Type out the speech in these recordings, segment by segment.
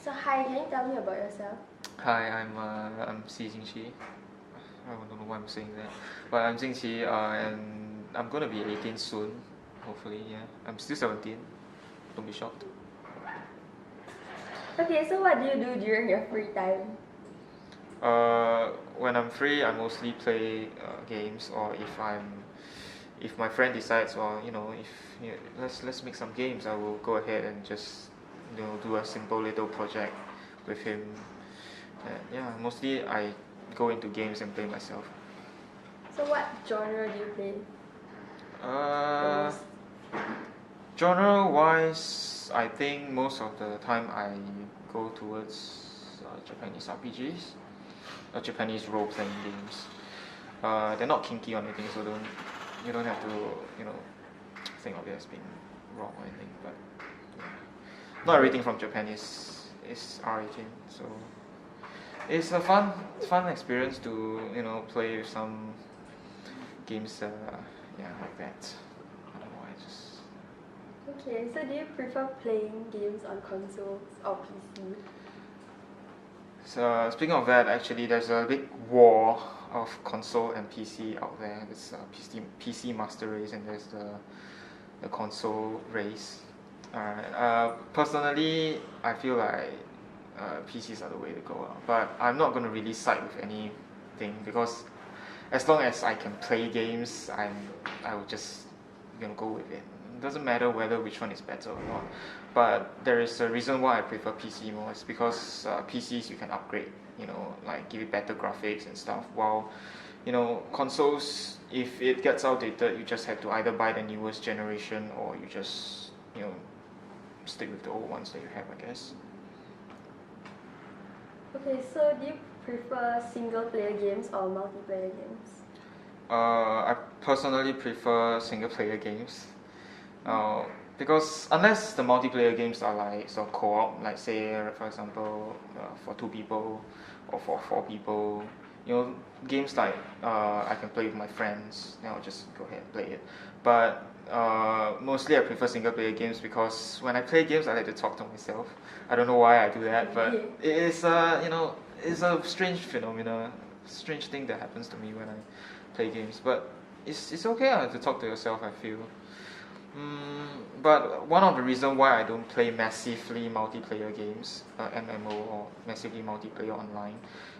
So hi, can you tell me about yourself? Hi, I'm Xi Jingqi. I don't know why I'm saying that, but I'm Jingqi, and I'm gonna be 18 soon. Hopefully, yeah. I'm still 17. Don't be shocked. Okay, so what do you do during your free time? When I'm free, I mostly play games, or if my friend decides, or if let's make some games, I will go ahead and just do a simple little project with him. And yeah, mostly I go into games and play myself. So what genre do you play the Uh, most? Genre wise, I think most of the time I go towards Japanese RPGs, Japanese role playing games. They're not kinky or anything, so you don't have to you know think of it as being wrong or anything. But yeah. Not everything from Japan is R18, so it's a fun experience to play with some games. Yeah, like that. I don't know why I just Okay, so do you prefer playing games on consoles or PC? So speaking of that, actually, there's a big war of console and PC out there. There's PC Master Race, and there's the console race. Alright. Personally, I feel like PCs are the way to go. But I'm not gonna really side with anything because as long as I can play games, I will just go with it. It doesn't matter whether which one is better or not. But there is a reason why I prefer PC more. It's because PCs you can upgrade, like give it better graphics and stuff. While consoles, if it gets outdated, you just have to either buy the newest generation or you just stick with the old ones that you have, I guess. Okay, so do you prefer single player games or multiplayer games? I personally prefer single player games. Uh, because unless the multiplayer games are like sort of co-op, like say for example for 2 people or for 4 people, games like I can play with my friends, then I'll just go ahead and play it. But mostly I prefer single player games because when I play games I like to talk to myself. I don't know why I do that, but Okay. it is it's a strange phenomena, strange thing that happens to me when I play games. But it's okay to talk to yourself, I feel. But one of the reasons why I don't play massively multiplayer games, MMO or massively multiplayer online,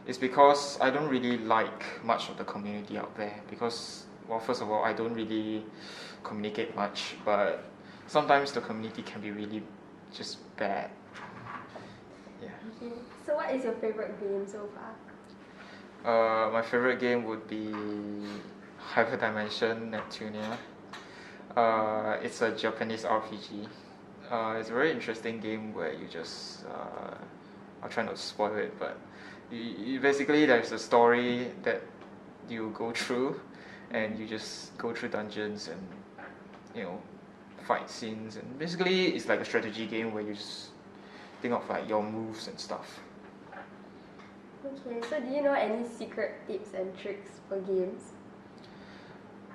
is because I don't really like much of the community out there. Because, well, first of all, I don't really communicate much, but sometimes the community can be really just bad. Yeah. Okay, so what is your favorite game so far? My favorite game would be Hyperdimension Neptunia. It's a Japanese RPG. It's a very interesting game where you just I'll try not to spoil it, but basically there's a story that you go through, and you just go through dungeons and you know fight scenes, and basically it's like a strategy game where you just think of like your moves and stuff. Okay, so do you know any secret tips and tricks for games?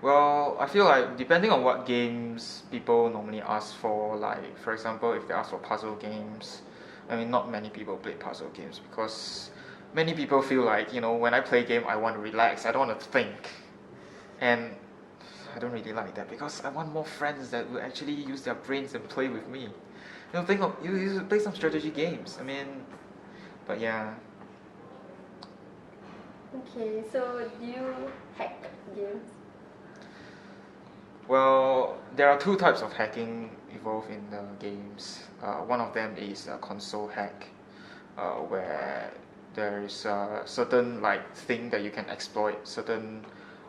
Well, I feel like depending on what games people normally ask for, like for example, if they ask for puzzle games, I mean, not many people play puzzle games because many people feel like, when I play game, I want to relax, I don't want to think. And I don't really like that because I want more friends that will actually use their brains and play with me. Think of you play some strategy games. I mean, but yeah. Okay, so do you hack games? Well, there are two types of hacking involved in the games. One of them is a console hack, where there is a certain like thing that you can exploit, certain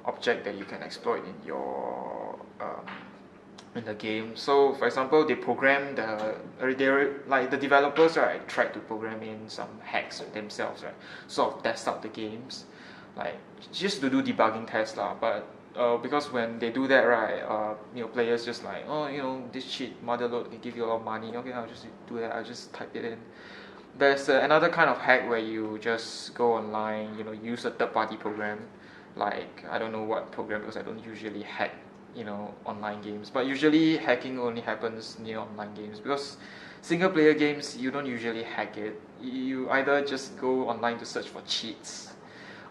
object that you can exploit in the game. So, for example, they program like the developers, right, tried to program in some hacks themselves, right, sort of test out the games, like just to do debugging tests lah. But because when they do that, right, players just like, oh, this cheat motherload can give you a lot of money. Okay, I'll just do that. I'll just type it in. There's another kind of hack where you just go online, use a third-party program. Like I don't know what program because I don't usually hack, online games. But usually hacking only happens near online games because single player games, you don't usually hack it. You either just go online to search for cheats,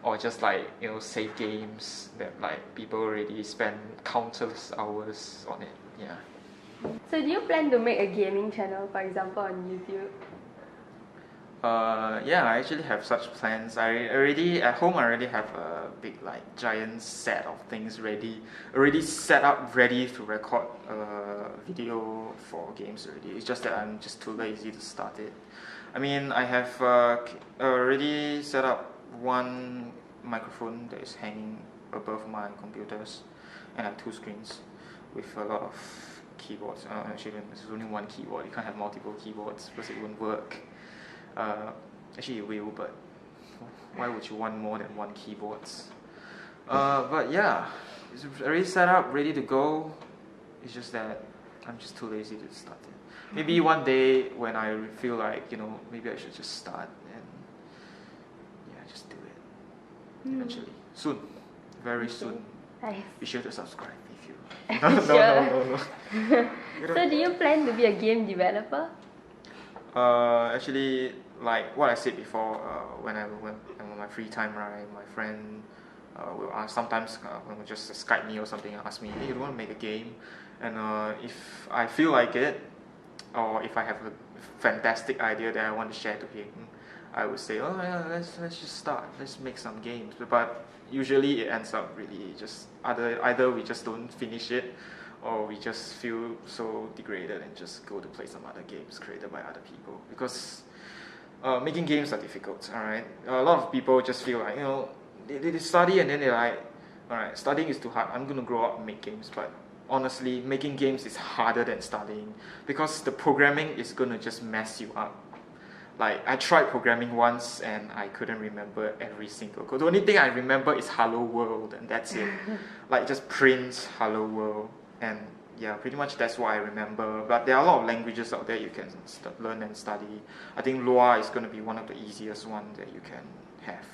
or just like save games that like people already spend countless hours on it. Yeah. So do you plan to make a gaming channel, for example, on YouTube? Yeah, I actually have such plans. I already at home. I already have a big giant set of things already set up, ready to record video for games already. It's just that I'm just too lazy to start it. I mean, I have already set up one microphone that is hanging above my computers, and I have 2 screens with a lot of keyboards. Actually, there's only one keyboard. You can't have multiple keyboards because it won't work. Actually, it will, but why would you want more than 1 keyboards? But yeah, it's already set up, ready to go. It's just that I'm just too lazy to start it. Maybe one day when I feel like maybe I should just start and just do it eventually, soon, very soon. Nice. Be sure to subscribe if you. Sure. No. So do you plan to be a game developer? Actually, like what I said before, when I'm on my free time, right, my friend will sometimes will just Skype me or something and ask me, hey, you want to make a game? And if I feel like it, or if I have a fantastic idea that I want to share to him, I would say, oh yeah, let's just start, let's make some games. But usually it ends up really just either we just don't finish it, or we just feel so degraded and just go to play some other games created by other people. Because making games are difficult, alright? A lot of people just feel like, they study and then they're like, alright, studying is too hard, I'm going to grow up and make games. But honestly, making games is harder than studying, because the programming is going to just mess you up. Like, I tried programming once and I couldn't remember every single code. The only thing I remember is Hello World, and that's it. Like, just print Hello World. And yeah, pretty much that's what I remember. But there are a lot of languages out there you can learn and study. I think Lua is going to be one of the easiest ones that you can have.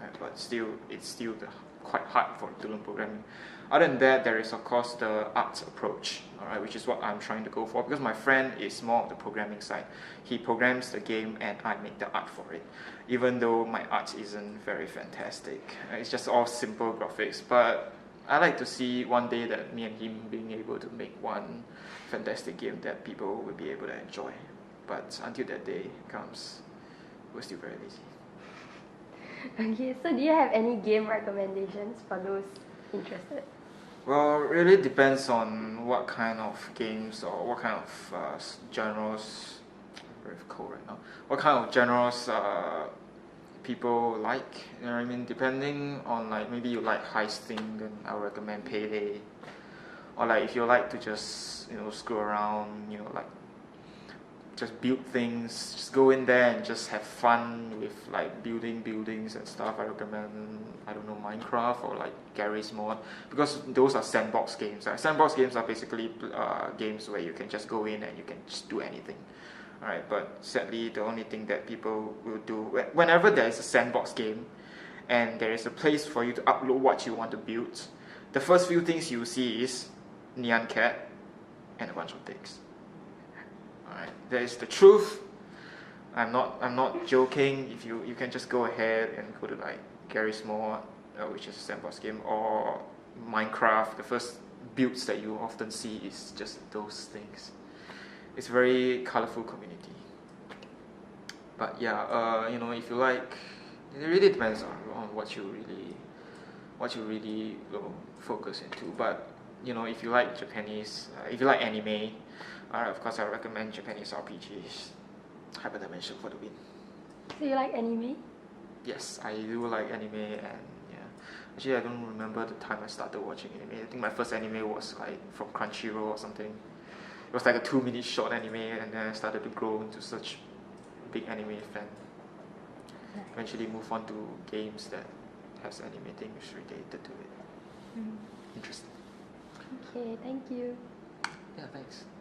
Right? But still, it's still quite hard to learn programming. Other than that, there is of course the art approach, alright, which is what I'm trying to go for, because my friend is more of the programming side. He programs the game and I make the art for it, even though my art isn't very fantastic. It's just all simple graphics, but I like to see one day that me and him being able to make one fantastic game that people will be able to enjoy. But until that day comes, we're still very lazy. Okay, so do you have any game recommendations for those interested? Well, it really depends on what kind of games or what kind of genres. Very cold right now. What kind of genres people like? You know what I mean? Depending on maybe you like heisting, then I would recommend Payday. Or if you like to just screw around, just build things, just go in there and just have fun with building buildings and stuff. I recommend, I don't know, Minecraft or Garry's Mod, because those are sandbox games. Sandbox games are basically games where you can just go in and you can just do anything. Alright, but sadly the only thing that people will do whenever there is a sandbox game and there is a place for you to upload what you want to build, the first few things you see is Nyan Cat and a bunch of things. Alright, that is the truth. I'm not joking. If you can just go ahead and go to Garry's Mod, which is a sandbox game, or Minecraft. The first builds that you often see is just those things. It's a very colorful community. But yeah, if you like, it really depends on what you really focus into. But if you like Japanese, if you like anime, of course I recommend Japanese RPGs. Hyperdimension for the win. So you like anime? Yes, I do like anime, and yeah. Actually, I don't remember the time I started watching anime. I think my first anime was from Crunchyroll or something. It was a 2-minute short anime, and then I started to grow into such a big anime fan. Eventually move on to games that has anime things related to it. Interesting. Okay, thank you. Yeah, thanks.